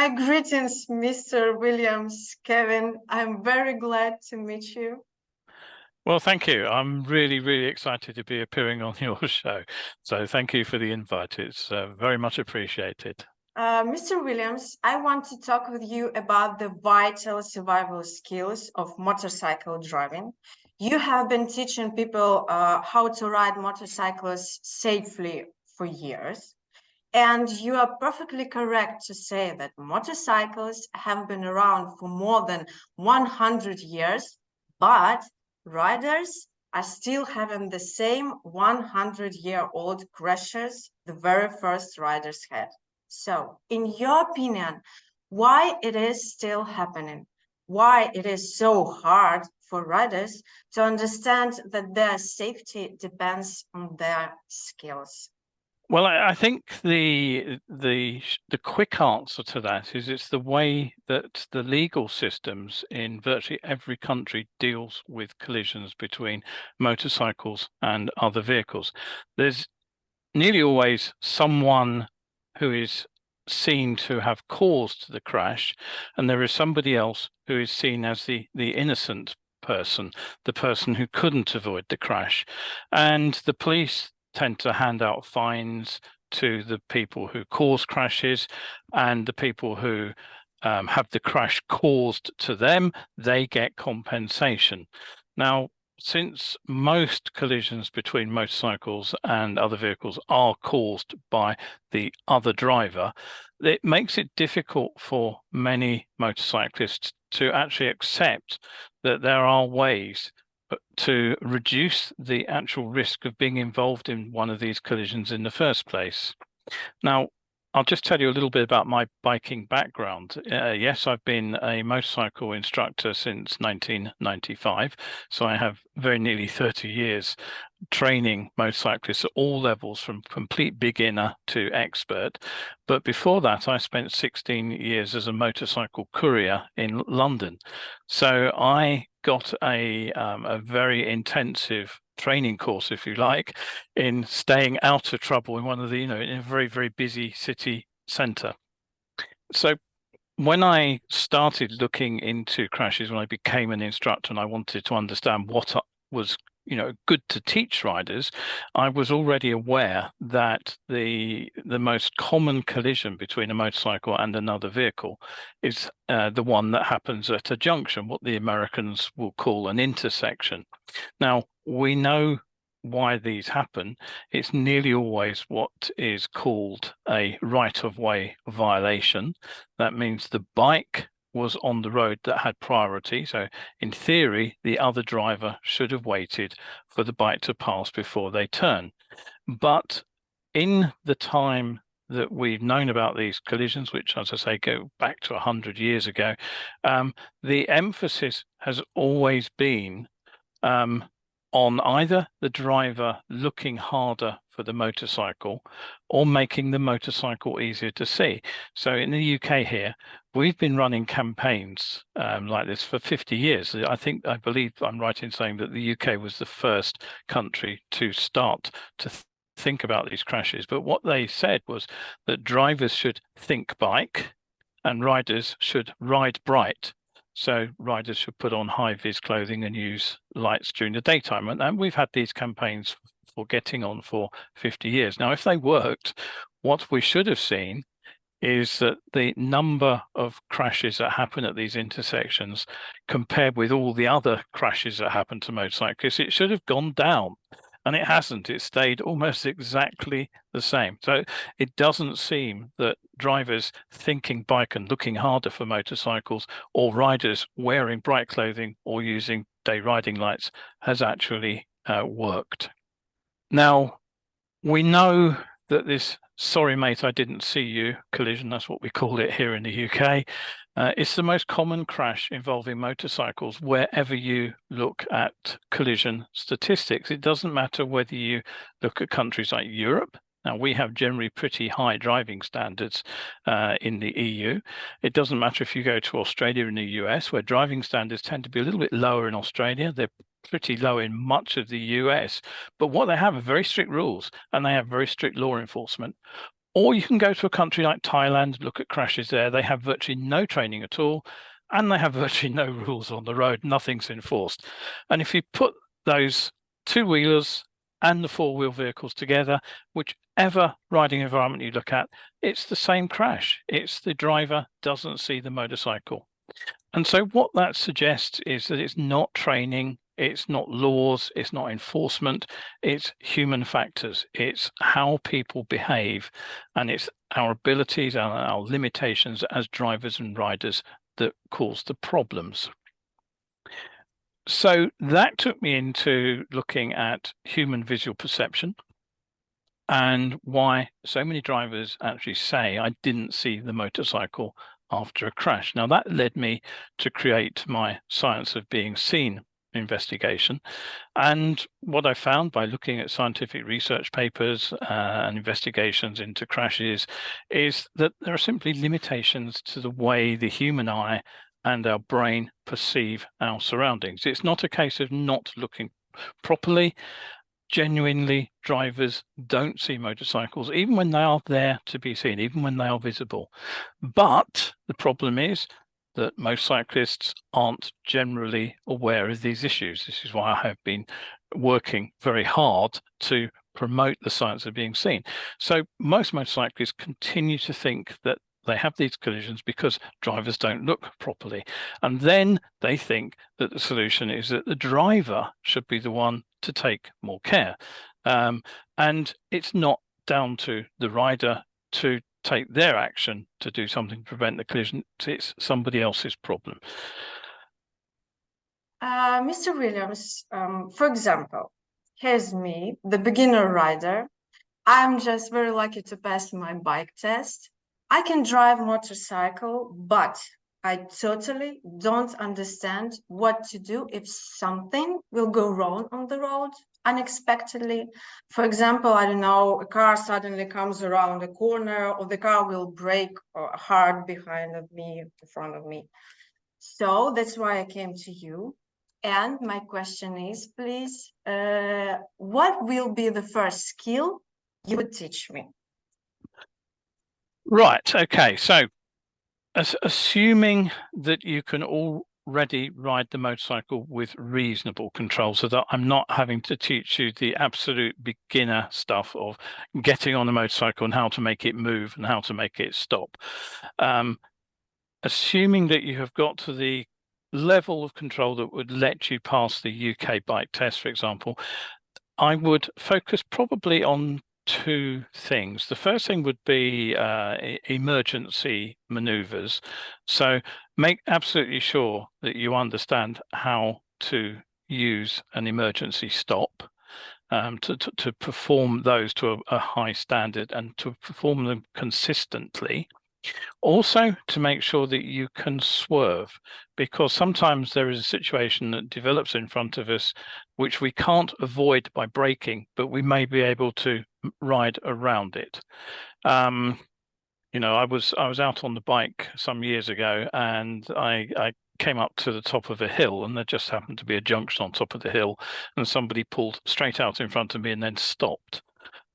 My greetings, Mr. Williams, Kevin. I'm very glad to meet you. Well, thank you. I'm really, really excited to be appearing on your show. So thank you for the invite. It's very much appreciated. Mr. Williams, I want to talk with you about the vital survival skills of motorcycle driving. You have been teaching people how to ride motorcycles safely for years. And you are perfectly correct to say that motorcycles have been around for more than 100 years, but riders are still having the same 100-year-old crashes the very first riders had. So, in your opinion, why it is still happening? Why it is so hard for riders to understand that their safety depends on their skills? Well, I think the quick answer to that is it's the way that the legal systems in virtually every country deals with collisions between motorcycles and other vehicles. There's nearly always someone who is seen to have caused the crash, and there is somebody else who is seen as the innocent person, the person who couldn't avoid the crash. And the police tend to hand out fines to the people who cause crashes, and the people who have the crash caused to them, they get compensation. Now, since most collisions between motorcycles and other vehicles are caused by the other driver, it makes it difficult for many motorcyclists to actually accept that there are ways to reduce the actual risk of being involved in one of these collisions in the first place. Now, I'll just tell you a little bit about my biking background. Yes, I've been a motorcycle instructor since 1995, so I have very nearly 30 years training motorcyclists at all levels, from complete beginner to expert. But before that, I spent 16 years as a motorcycle courier in London. So I got a very intensive training course, if you like, in staying out of trouble in one of the, in a very, very busy city centre. So when I started looking into crashes, when I became an instructor and I wanted to understand what was good to teach riders, I was already aware that the most common collision between a motorcycle and another vehicle is the one that happens at a junction, what the Americans will call an intersection. Now, we know why these happen. It's nearly always what is called a right-of-way violation. That means the bike was on the road that had priority. So in theory, the other driver should have waited for the bike to pass before they turn. But in the time that we've known about these collisions, which, as I say, go back to 100 years ago, the emphasis has always been on either the driver looking harder for the motorcycle or making the motorcycle easier to see. So in the UK here, we've been running campaigns like this for 50 years. I believe I'm right in saying that the UK was the first country to start to think about these crashes. But what they said was that drivers should think bike and riders should ride bright. So riders should put on high-vis clothing and use lights during the daytime. And we've had these campaigns for getting on for 50 years. Now, if they worked, what we should have seen is that the number of crashes that happen at these intersections, compared with all the other crashes that happen to motorcyclists, it should have gone down. And it hasn't. It stayed almost exactly the same. So it doesn't seem that drivers thinking bike and looking harder for motorcycles, or riders wearing bright clothing or using day riding lights, has actually worked. Now, we know that this "sorry mate, I didn't see you" collision, that's what we call it here in the UK, it's the most common crash involving motorcycles wherever you look at collision statistics. It doesn't matter whether you look at countries like Europe. Now, we have generally pretty high driving standards in the EU. It doesn't matter if you go to Australia and the US, where driving standards tend to be a little bit lower in Australia. They're pretty low in much of the US. But what they have are very strict rules, and they have very strict law enforcement. Or you can go to a country like Thailand, look at crashes there. They have virtually no training at all, and they have virtually no rules on the road. Nothing's enforced. And if you put those two-wheelers and the four-wheel vehicles together, whichever riding environment you look at, it's the same crash. It's the driver doesn't see the motorcycle. And so what that suggests is that it's not training, it's not laws, it's not enforcement, it's human factors. It's how people behave, and it's our abilities and our limitations as drivers and riders that cause the problems. So that took me into looking at human visual perception and why so many drivers actually say, I didn't see the motorcycle after a crash. Now that led me to create my Science of Being Seen investigation. And what I found by looking at scientific research papers and investigations into crashes is that there are simply limitations to the way the human eye and our brain perceive our surroundings. It's not a case of not looking properly. Genuinely, drivers don't see motorcycles, even when they are there to be seen, even when they are visible. But the problem is that most cyclists aren't generally aware of these issues. This is why I have been working very hard to promote the science of being seen. So most motorcyclists continue to think that they have these collisions because drivers don't look properly. And then they think that the solution is that the driver should be the one to take more care. And it's not down to the rider to take their action to do something to prevent the collision. It's somebody else's problem. Mr. Williams, for example, here's me, the beginner rider. I'm just very lucky to pass my bike test. I can drive motorcycle, but I totally don't understand what to do if something will go wrong on the road unexpectedly. For example, I don't know, a car suddenly comes around a corner, or the car will brake hard behind of me, in front of me. So that's why I came to you. And my question is, please, what will be the first skill you would teach me? Right. Okay. So assuming that you can already ride the motorcycle with reasonable control, so that I'm not having to teach you the absolute beginner stuff of getting on a motorcycle and how to make it move and how to make it stop. Assuming that you have got to the level of control that would let you pass the UK bike test, for example, I would focus probably on two things. The first thing would be emergency maneuvers. So make absolutely sure that you understand how to use an emergency stop, to perform those to a high standard and to perform them consistently. Also, to make sure that you can swerve, because sometimes there is a situation that develops in front of us which we can't avoid by braking, but we may be able to ride around it. You know, I was out on the bike some years ago, and I came up to the top of a hill, and there just happened to be a junction on top of the hill, and somebody pulled straight out in front of me and then stopped.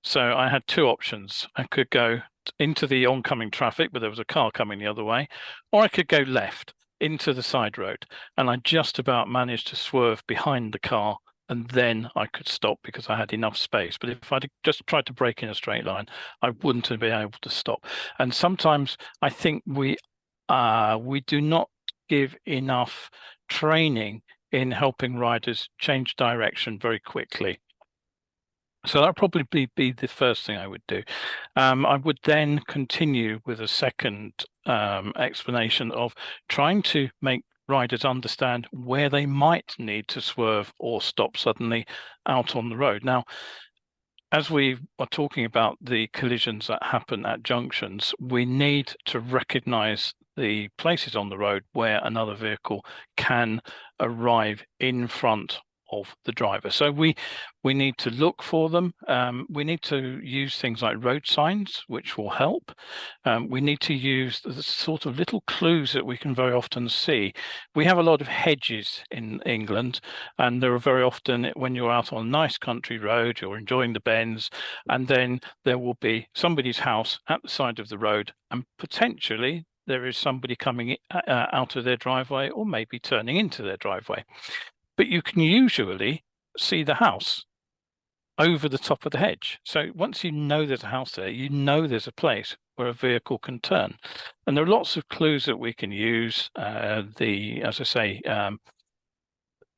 So I had two options. I could go into the oncoming traffic, but there was a car coming the other way, or I could go left into the side road. And I just about managed to swerve behind the car, and then I could stop because I had enough space. But if I'd just tried to brake in a straight line, I wouldn't have been able to stop. And sometimes I think we do not give enough training in helping riders change direction very quickly. So that'd probably be the first thing I would do. I would then continue with a second explanation of trying to make riders understand where they might need to swerve or stop suddenly out on the road. Now, as we are talking about the collisions that happen at junctions, we need to recognize the places on the road where another vehicle can arrive in front of the driver. So we need to look for them. We need to use things like road signs, which will help. We need to use the sort of little clues that we can very often see. We have a lot of hedges in England, and there are very often, when you're out on a nice country road, you're enjoying the bends, and then there will be somebody's house at the side of the road, and potentially there is somebody coming out of their driveway, or maybe turning into their driveway. But you can usually see the house over the top of the hedge. So once you know there's a house there, you know there's a place where a vehicle can turn. And there are lots of clues that we can use. As I say,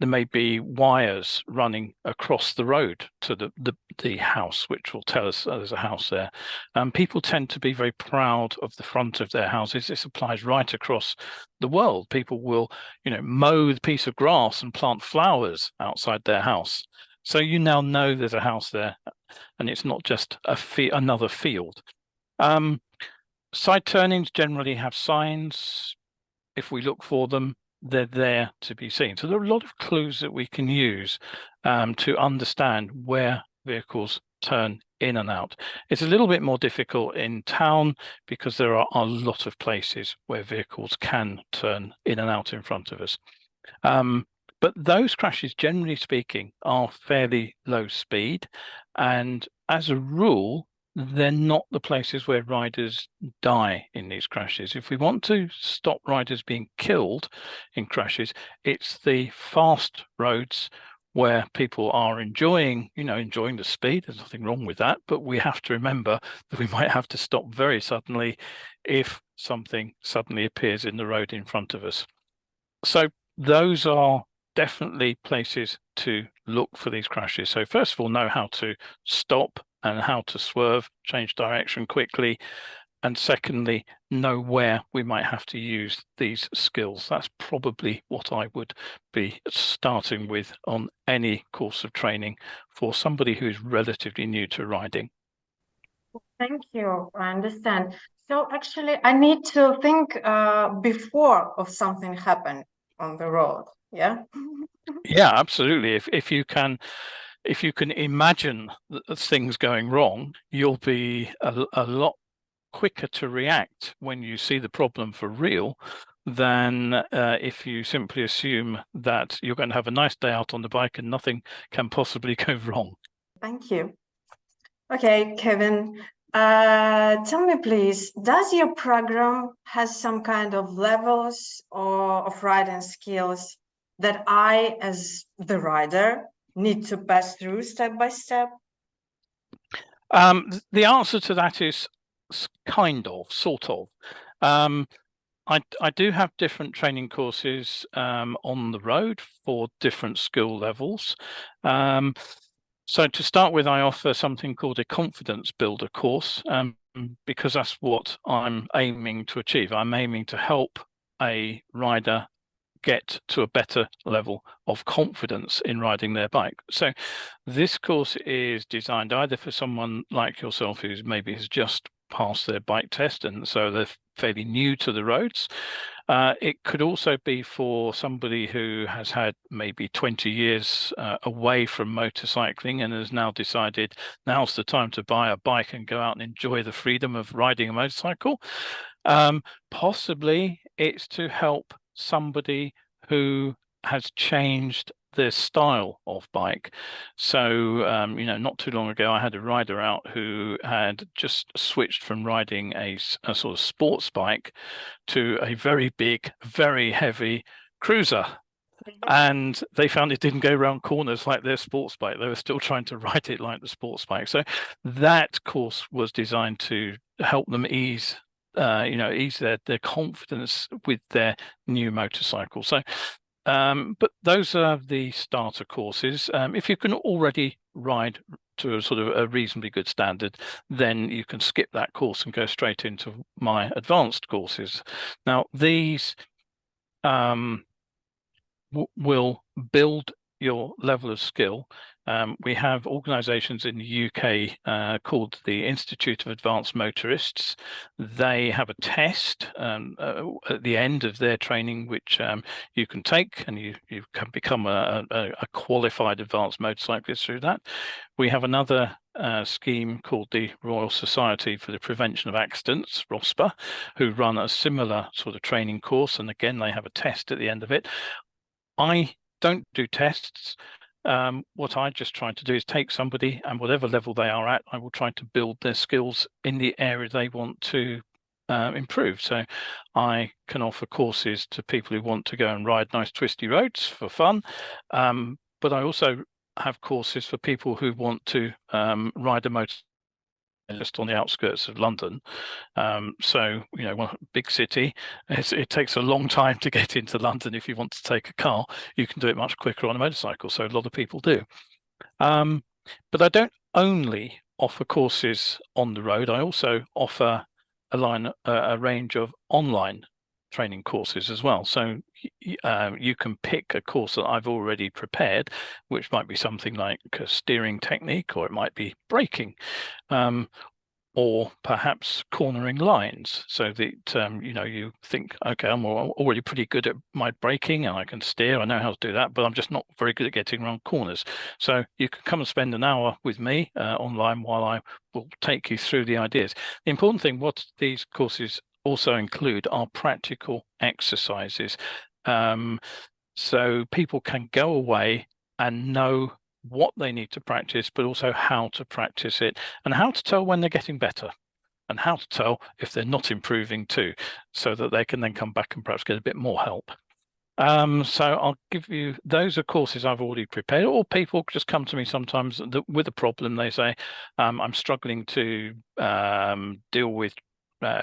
there may be wires running across the road to the house, which will tell us there's a house there. People tend to be very proud of the front of their houses. This applies right across the world. People will, mow the piece of grass and plant flowers outside their house. So you now know there's a house there, and it's not just another field. Side turnings generally have signs. If we look for them, they're there to be seen. So there are a lot of clues that we can use to understand where vehicles turn in and out. It's a little bit more difficult in town because there are a lot of places where vehicles can turn in and out in front of us. But those crashes, generally speaking, are fairly low speed, and as a rule, they're not the places where riders die in these crashes. If we want to stop riders being killed in crashes, it's the fast roads where people are enjoying the speed. There's nothing wrong with that, but we have to remember that we might have to stop very suddenly if something suddenly appears in the road in front of us. So those are definitely places to look for these crashes. So first of all, know how to stop and how to swerve, change direction quickly. And secondly, know where we might have to use these skills. That's probably what I would be starting with on any course of training for somebody who is relatively new to riding. Thank you. I understand. So actually, I need to think before of something happen on the road. Yeah. Yeah, absolutely. If you can imagine things going wrong, you'll be a lot quicker to react when you see the problem for real than if you simply assume that you're going to have a nice day out on the bike and nothing can possibly go wrong. Thank you. Okay, Kevin, tell me please, does your program has some kind of levels or of riding skills that I, as the rider, need to pass through step by step? The answer to that is sort of. I do have different training courses on the road for different skill levels. So to start with, I offer something called a confidence builder course because that's what I'm aiming to achieve. I'm aiming to help a rider get to a better level of confidence in riding their bike. So this course is designed either for someone like yourself who's maybe has just passed their bike test and so they're fairly new to the roads. It could also be for somebody who has had maybe 20 years away from motorcycling and has now decided now's the time to buy a bike and go out and enjoy the freedom of riding a motorcycle. Possibly it's to help somebody who has changed their style of bike. So, not too long ago, I had a rider out who had just switched from riding a sort of sports bike to a very big, very heavy cruiser. And they found it didn't go around corners like their sports bike. They were still trying to ride it like the sports bike. So that course was designed to help them ease their confidence with their new motorcycle. So, but those are the starter courses. If you can already ride to a sort of a reasonably good standard, then you can skip that course and go straight into my advanced courses. Now, these will build your level of skill We have organisations in the UK called the Institute of Advanced Motorists. They have a test at the end of their training, which you can take, and you can become a qualified advanced motorcyclist through that. We have another scheme called the Royal Society for the Prevention of Accidents, ROSPA, who run a similar sort of training course, and again they have a test at the end of it. I don't do tests. What I just try to do is take somebody, and whatever level they are at, I will try to build their skills in the area they want to improve. So I can offer courses to people who want to go and ride nice twisty roads for fun, but I also have courses for people who want to ride a motorcycle just on the outskirts of London. So, you know, one big city, it takes a long time to get into London. If you want to take a car, you can do it much quicker on a motorcycle. So a lot of people do. But I don't only offer courses on the road. I also offer a range of online training courses as well. So you can pick a course that I've already prepared, which might be something like a steering technique, or it might be braking, or perhaps cornering lines, so that you know, you think, okay, I'm already pretty good at my braking and I can steer, I know how to do that, but I'm just not very good at getting around corners. So you can come and spend an hour with me online while I will take you through the ideas. The important thing, what these courses also include, are practical exercises. So people can go away and know what they need to practice, but also how to practice it, and how to tell when they're getting better, and how to tell if they're not improving too, so that they can then come back and perhaps get a bit more help. So I'll give you, those are courses I've already prepared, or people just come to me sometimes with a problem. They say, I'm struggling to deal with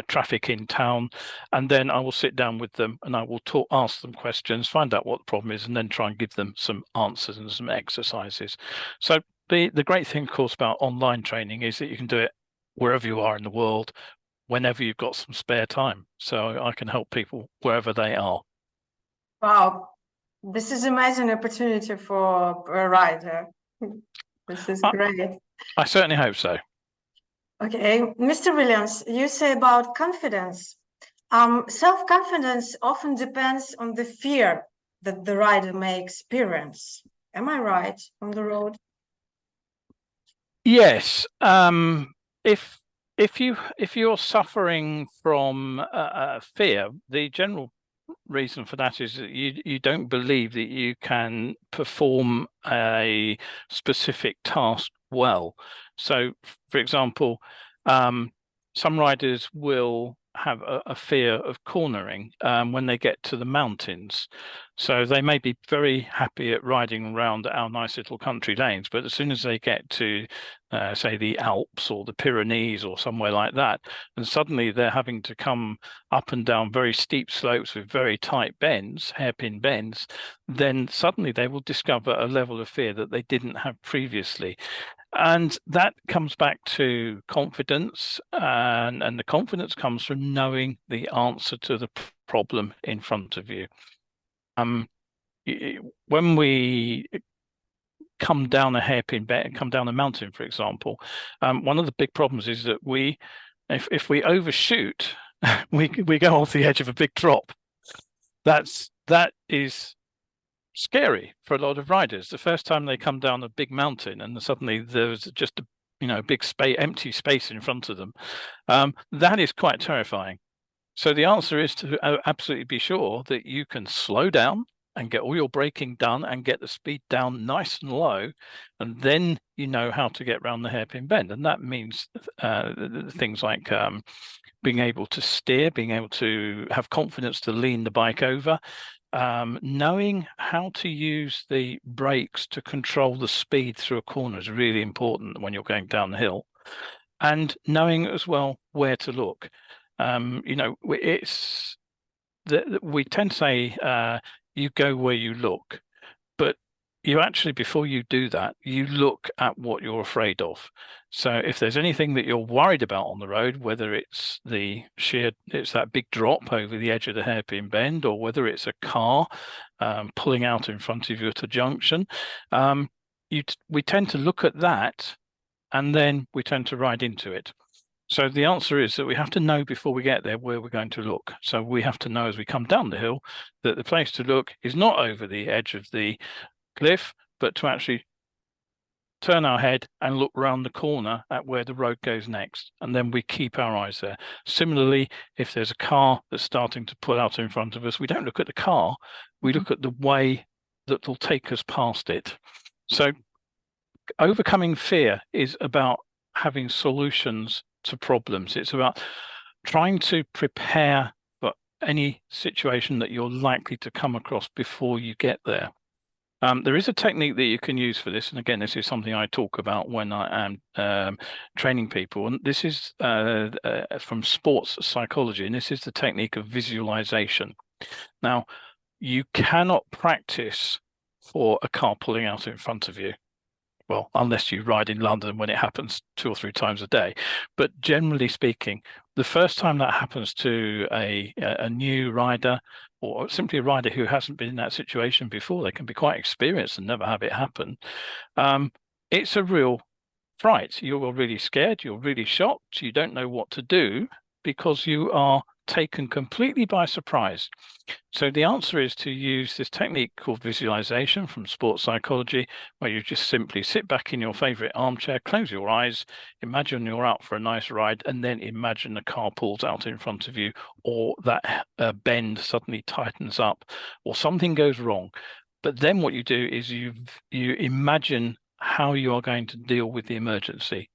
traffic in town, and then I will sit down with them and I will ask them questions, find out what the problem is, and then try and give them some answers and some exercises. So the great thing, of course, about online training is that you can do it wherever you are in the world, whenever you've got some spare time. So I can help people wherever they are. Wow, this is amazing opportunity for a rider. This is great. I certainly hope so. Okay, Mr. Williams, you say about confidence. Self-confidence often depends on the fear that the rider may experience. Am I right on the road? Yes. If you're suffering from fear, the general reason for that is that you don't believe that you can perform a specific task well. So, for example, some riders will have a fear of cornering when they get to the mountains. So they may be very happy at riding around our nice little country lanes, but as soon as they get to say the Alps or the Pyrenees or somewhere like that, and suddenly they're having to come up and down very steep slopes with very tight bends, hairpin bends, then suddenly they will discover a level of fear that they didn't have previously. And that comes back to confidence, and the confidence comes from knowing the answer to the problem in front of you. When we come down a hairpin bend, come down a mountain, for example, one of the big problems is that if we overshoot, we go off the edge of a big drop. That is scary for a lot of riders. The first time they come down a big mountain and suddenly there's just a big empty space in front of them, that is quite terrifying. So the answer is to absolutely be sure that you can slow down and get all your braking done and get the speed down nice and low, and then you know how to get around the hairpin bend. And that means things like being able to steer, being able to have confidence to lean the bike over, knowing how to use the brakes to control the speed through a corner is really important when you're going down the hill, and knowing as well where to look. It's we tend to say you go where you look, but you actually, before you do that, you look at what you're afraid of. So if there's anything that you're worried about on the road, whether it's it's that big drop over the edge of the hairpin bend, or whether it's a car pulling out in front of you at a junction, we tend to look at that and then we tend to ride into it. So the answer is that we have to know before we get there where we're going to look. So we have to know as we come down the hill that the place to look is not over the edge of the cliff, but to actually turn our head and look round the corner at where the road goes next. And then we keep our eyes there. Similarly, if there's a car that's starting to pull out in front of us, we don't look at the car, we look at the way that will take us past it. So overcoming fear is about having solutions to problems. It's about trying to prepare for any situation that you're likely to come across before you get there. There is a technique that you can use for this, and again, this is something I talk about when I am training people, and this is from sports psychology, and this is the technique of visualization. Now, you cannot practice for a car pulling out in front of you. Well, unless you ride in London when it happens 2 or 3 times a day. But generally speaking, the first time that happens to a new rider, or simply a rider who hasn't been in that situation before, they can be quite experienced and never have it happen. It's a real fright. You're really scared, you're really shocked, you don't know what to do because you are taken completely by surprise. So the answer is to use this technique called visualization from sports psychology, where you just simply sit back in your favorite armchair, close your eyes, imagine you're out for a nice ride, and then imagine a car pulls out in front of you, or that bend suddenly tightens up, or something goes wrong. But then what you do is you imagine how you are going to deal with the emergency,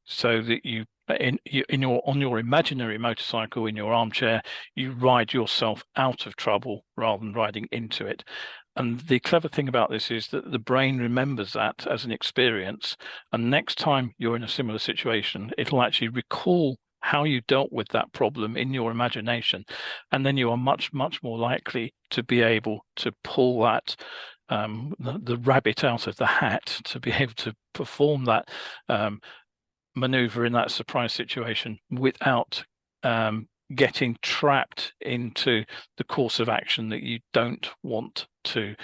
so that on your imaginary motorcycle in your armchair, you ride yourself out of trouble rather than riding into it. And the clever thing about this is that the brain remembers that as an experience, and next time you're in a similar situation, it'll actually recall how you dealt with that problem in your imagination, and then you are much more likely to be able to pull that the rabbit out of the hat, to be able to perform that maneuver in that surprise situation without getting trapped into the course of action that you don't want to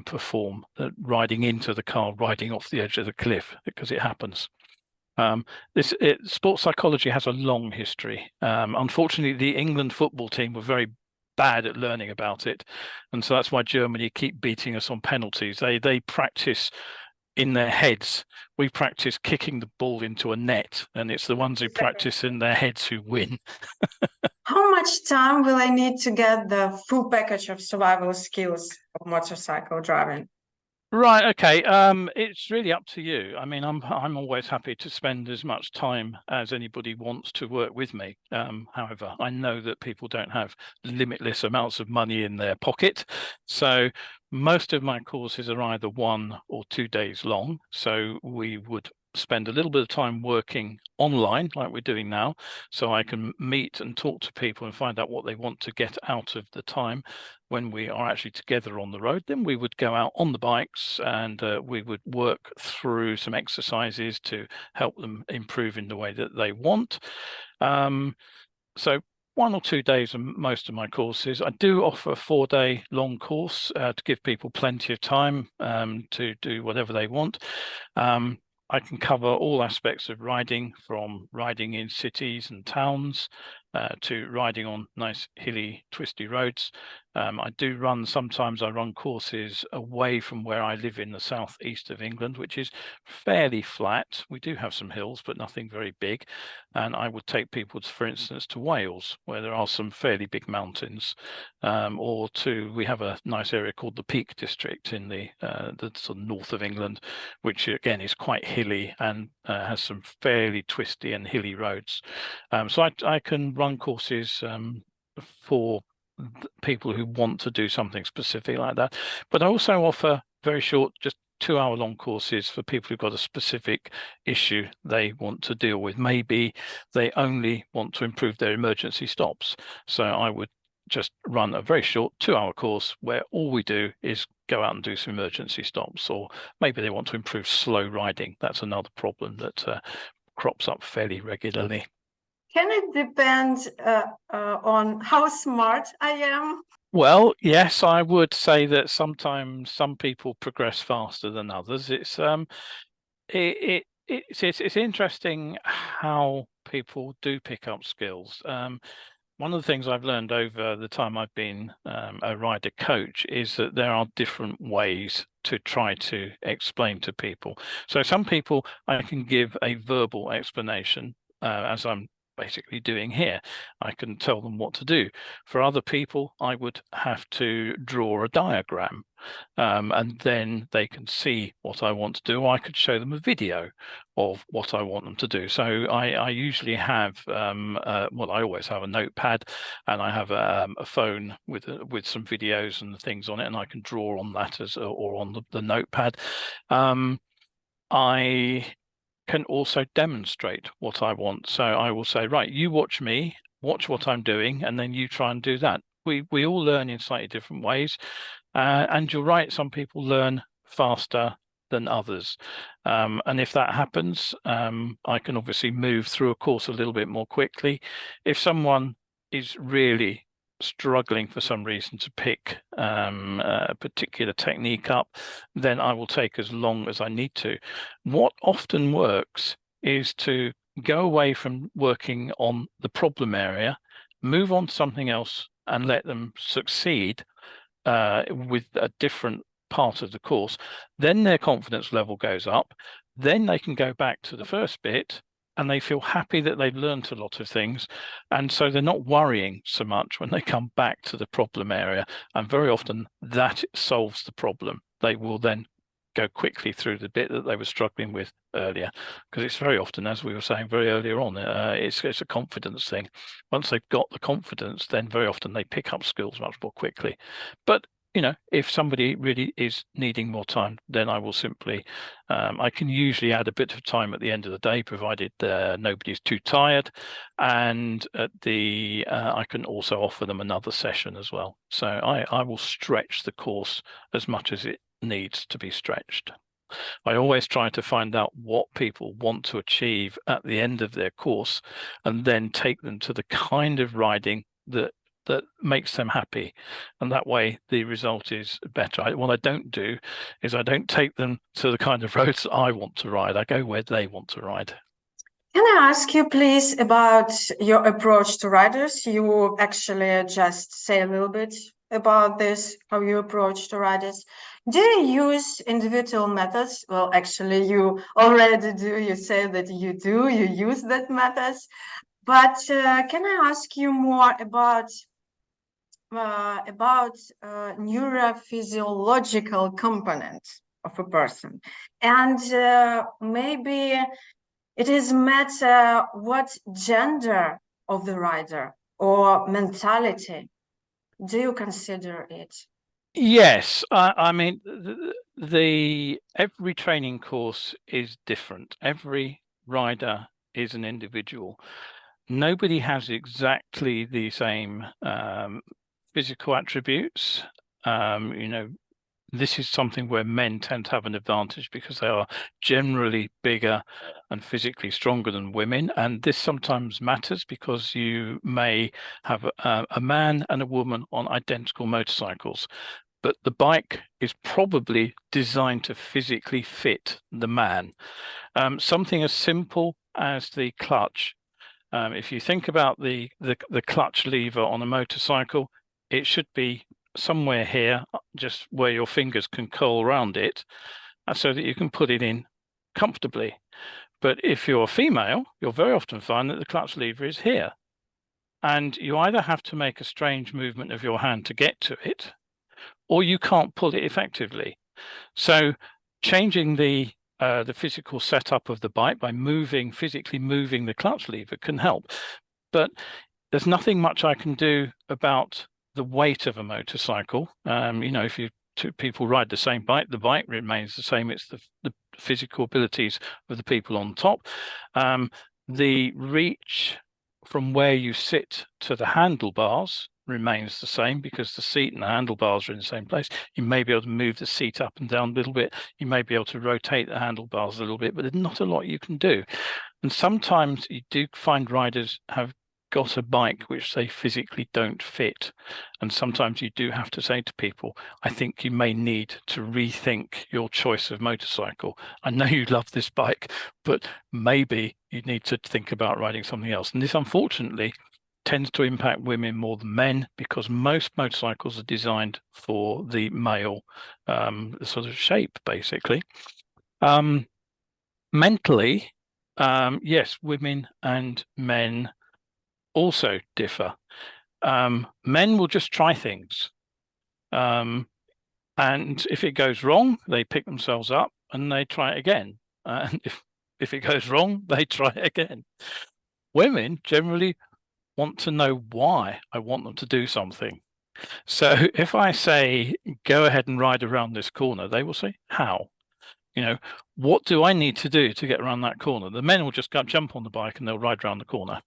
perform, riding into the car, riding off the edge of the cliff, because it happens. Sports psychology has a long history. Unfortunately, the England football team were very bad at learning about it, and so that's why Germany keep beating us on penalties. They practice in their heads. We practice kicking the ball into a net, and it's the ones who practice in their heads who win. How much time will I need to get the full package of survival skills of motorcycle driving? Right, okay. It's really up to you. I mean, I'm always happy to spend as much time as anybody wants to work with me. However, I know that people don't have limitless amounts of money in their pocket. So most of my courses are either 1 or 2 days long. So we would spend a little bit of time working online like we're doing now, so I can meet and talk to people and find out what they want to get out of the time when we are actually together on the road. Then we would go out on the bikes and we would work through some exercises to help them improve in the way that they want. So 1 or 2 days are most of my courses. I do offer a 4-day long course to give people plenty of time to do whatever they want. I can cover all aspects of riding, from riding in cities and towns to riding on nice hilly, twisty roads. Sometimes I run courses away from where I live in the southeast of England, which is fairly flat. We do have some hills, but nothing very big. And I would take people, for instance, to Wales, where there are some fairly big mountains, we have a nice area called the Peak District in the sort of north of England, which again is quite hilly and has some fairly twisty and hilly roads. So I can run courses for people who want to do something specific like that, but I also offer very short, just 2-hour-long courses for people who've got a specific issue they want to deal with. Maybe they only want to improve their emergency stops, so I would just run a very short 2-hour course where all we do is go out and do some emergency stops. Or maybe they want to improve slow riding. That's another problem that crops up fairly regularly. Can it depend on how smart I am? Well, yes, I would say that sometimes some people progress faster than others. It's interesting how people do pick up skills. One of the things I've learned over the time I've been a rider coach is that there are different ways to try to explain to people. So some people I can give a verbal explanation, as I'm basically doing here. I can tell them what to do. For other people, I would have to draw a diagram, and then they can see what I want to do. I could show them a video of what I want them to do. So I usually have, well, I always have a notepad, and I have a phone with some videos and things on it, and I can draw on that or on the notepad. I can also demonstrate what I want. So I will say, right, you watch me, watch what I'm doing, and then you try and do that. We all learn in slightly different ways. And you're right, some people learn faster than others. And if that happens, I can obviously move through a course a little bit more quickly. If someone is really struggling for some reason to pick a particular technique up, then I will take as long as I need to. What often works is to go away from working on the problem area, move on to something else, and let them succeed with a different part of the course. Then their confidence level goes up. Then they can go back to the first bit and they feel happy that they've learned a lot of things. And so they're not worrying so much when they come back to the problem area. And very often that solves the problem. They will then go quickly through the bit that they were struggling with earlier, because it's very often, as we were saying very earlier on, it's a confidence thing. Once they've got the confidence, then very often they pick up skills much more quickly. But you know, if somebody really is needing more time, then I will simply, I can usually add a bit of time at the end of the day, provided nobody's too tired. And at I can also offer them another session as well. So I will stretch the course as much as it needs to be stretched. I always try to find out what people want to achieve at the end of their course, and then take them to the kind of riding that makes them happy, and that way the result is better. What I don't do is I don't take them to the kind of roads that I want to ride. I go where they want to ride. Can I ask you, please, about your approach to riders? You actually just say a little bit about this, how you approach to riders. Do you use individual methods? Well, actually, you already do. You say that you do. You use that methods. But can I ask you more about neurophysiological component of a person, and maybe it is matter what gender of the rider or mentality. Do you consider it? Yes, I mean every training course is different. Every rider is an individual. Nobody has exactly the same physical attributes. You know, this is something where men tend to have an advantage because they are generally bigger and physically stronger than women. And this sometimes matters because you may have a man and a woman on identical motorcycles, but the bike is probably designed to physically fit the man. Something as simple as the clutch. If you think about the clutch lever on a motorcycle, it should be somewhere here, just where your fingers can curl around it, so that you can put it in comfortably. But if you're a female, you'll very often find that the clutch lever is here. And you either have to make a strange movement of your hand to get to it, or you can't pull it effectively. So changing the physical setup of the bike by physically moving the clutch lever can help. But there's nothing much I can do about the weight of a motorcycle. You know, if two people ride the same bike, the bike remains the same. It's the physical abilities of the people on top. The reach from where you sit to the handlebars remains the same because the seat and the handlebars are in the same place. You may be able to move the seat up and down a little bit. You may be able to rotate the handlebars a little bit, but there's not a lot you can do. And sometimes you do find riders have got a bike which they physically don't fit. And sometimes you do have to say to people, I think you may need to rethink your choice of motorcycle. I know you love this bike, but maybe you need to think about riding something else. And this, unfortunately, tends to impact women more than men, because most motorcycles are designed for the male sort of shape, basically. Mentally, yes, women and men also differ. Men will just try things. And if it goes wrong, they pick themselves up and they try it again. And if it goes wrong, they try it again. Women generally want to know why I want them to do something. So if I say, go ahead and ride around this corner, they will say, how? You know, what do I need to do to get around that corner? The men will just jump on the bike and they'll ride around the corner.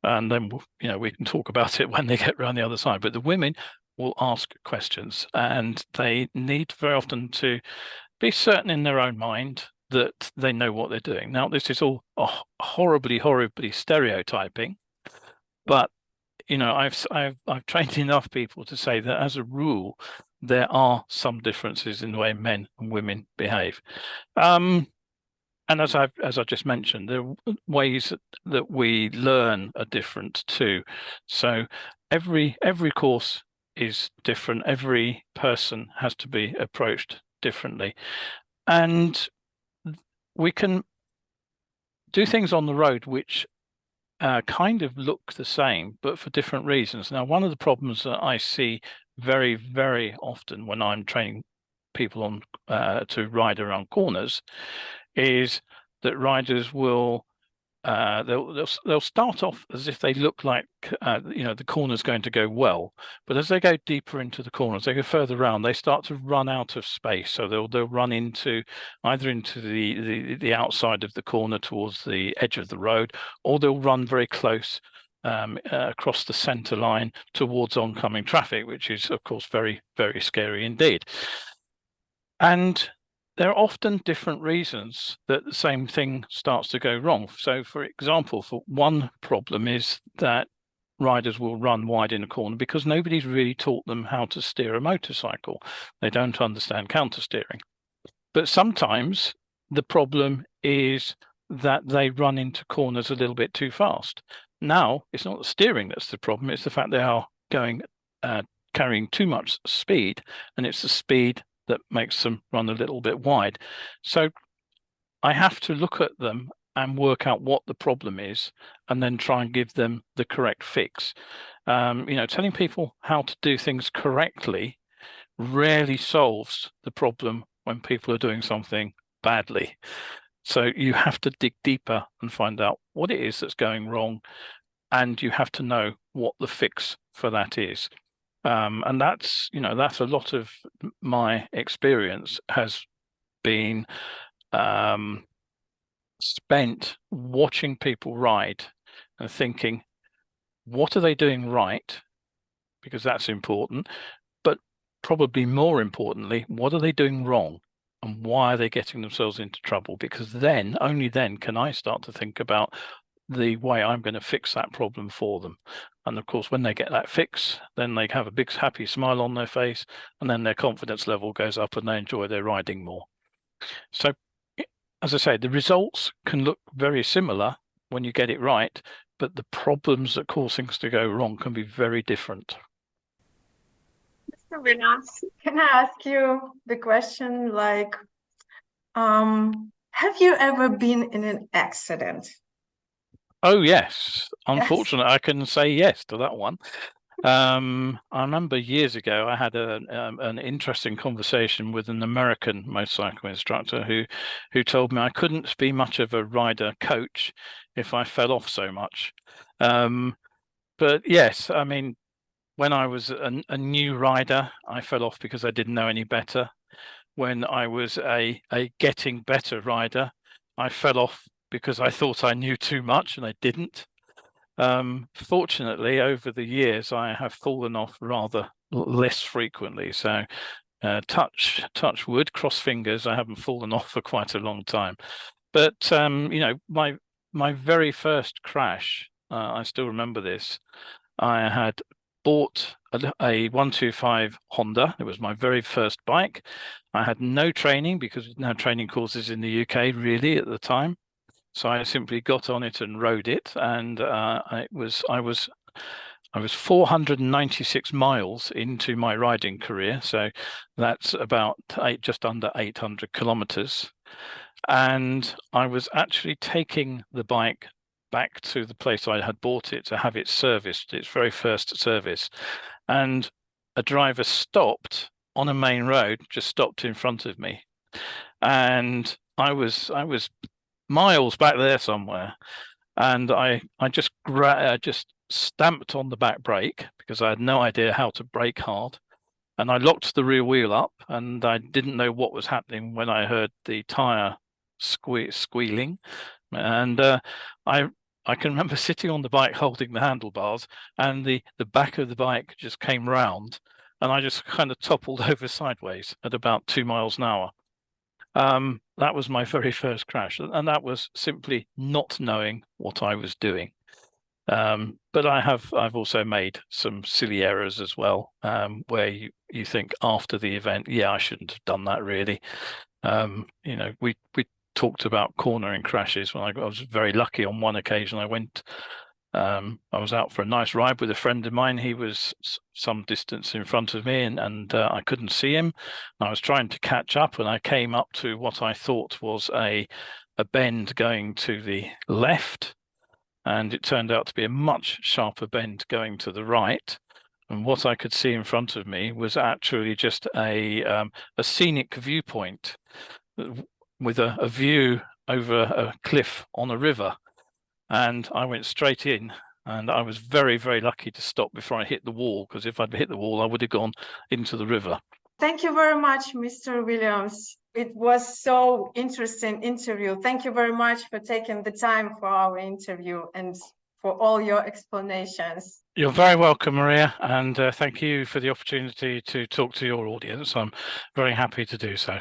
And then, you know, we can talk about it when they get around the other side. But the women will ask questions, and they need very often to be certain in their own mind that they know what they're doing. Now, this is all horribly stereotyping, but you know, I've trained enough people to say that as a rule, there are some differences in the way men and women behave. And as I just mentioned, the ways that we learn are different too. So every course is different. Every person has to be approached differently, and we can do things on the road which kind of look the same, but for different reasons. Now, one of the problems that I see very, very often when I'm training people on to ride around corners is that riders will they'll start off as if they look like you know, the corner's going to go well, but as they go deeper into the corners, they go further around, they start to run out of space. So they'll run into either into the outside of the corner towards the edge of the road, or they'll run very close across the center line towards oncoming traffic, which is of course very, very scary indeed. And there are often different reasons that the same thing starts to go wrong. So, for example, for one problem is that riders will run wide in a corner because nobody's really taught them how to steer a motorcycle. They don't understand counter steering. But sometimes the problem is that they run into corners a little bit too fast. Now, it's not the steering that's the problem, it's the fact they are going carrying too much speed, and it's the speed that makes them run a little bit wide. So I have to look at them and work out what the problem is, and then try and give them the correct fix. You know, telling people how to do things correctly rarely solves the problem when people are doing something badly. So you have to dig deeper and find out what it is that's going wrong, and you have to know what the fix for that is. And that's, you know, that's a lot of my experience has been spent watching people ride and thinking, what are they doing right? Because that's important, but probably more importantly, what are they doing wrong? And why are they getting themselves into trouble? Because then, only then, can I start to think about the way I'm going to fix that problem for them. And of course, when they get that fix, then they have a big happy smile on their face, and then their confidence level goes up and they enjoy their riding more. So, as I say, the results can look very similar when you get it right, but the problems that cause things to go wrong can be very different. Mr. Williams, can I ask you the question, like, have you ever been in an accident? Oh, yes. Unfortunately, yes. I can say yes to that one. I remember years ago, I had an interesting conversation with an American motorcycle instructor who told me I couldn't be much of a rider coach if I fell off so much. But yes, I mean, when I was a new rider, I fell off because I didn't know any better. When I was a getting better rider, I fell off because I thought I knew too much and I didn't. Fortunately, over the years, I have fallen off rather less frequently. So touch wood, cross fingers, I haven't fallen off for quite a long time. But you know, my very first crash I still remember this. I had bought a 125 Honda. It was my very first bike. I had no training because we didn't have training courses in the UK really at the time. So I simply got on it and rode it, and I was 496 miles into my riding career. So that's about just under 800 kilometers. And I was actually taking the bike back to the place I had bought it to have it serviced, its very first service. And a driver stopped on a main road, just stopped in front of me. And I was miles back there somewhere. And I just stamped on the back brake because I had no idea how to brake hard. And I locked the rear wheel up, and I didn't know what was happening when I heard the tire squealing. And I can remember sitting on the bike holding the handlebars, and the back of the bike just came round, and I just kind of toppled over sideways at about 2 miles an hour. That was my very first crash, and that was simply not knowing what I was doing. But I've also made some silly errors as well, where you think after the event, yeah, I shouldn't have done that really. You know, we talked about cornering crashes. When I was very lucky on one occasion, I was out for a nice ride with a friend of mine. He was some distance in front of me, and I couldn't see him. I was trying to catch up, and I came up to what I thought was a bend going to the left, and it turned out to be a much sharper bend going to the right. And what I could see in front of me was actually just a scenic viewpoint with a view over a cliff on a river. And I went straight in, and I was very, very lucky to stop before I hit the wall, because if I'd hit the wall, I would have gone into the river. Thank you very much, Mr. Williams. It was so interesting interview. Thank you very much for taking the time for our interview and for all your explanations. You're very welcome, Maria, and thank you for the opportunity to talk to your audience. I'm very happy to do so.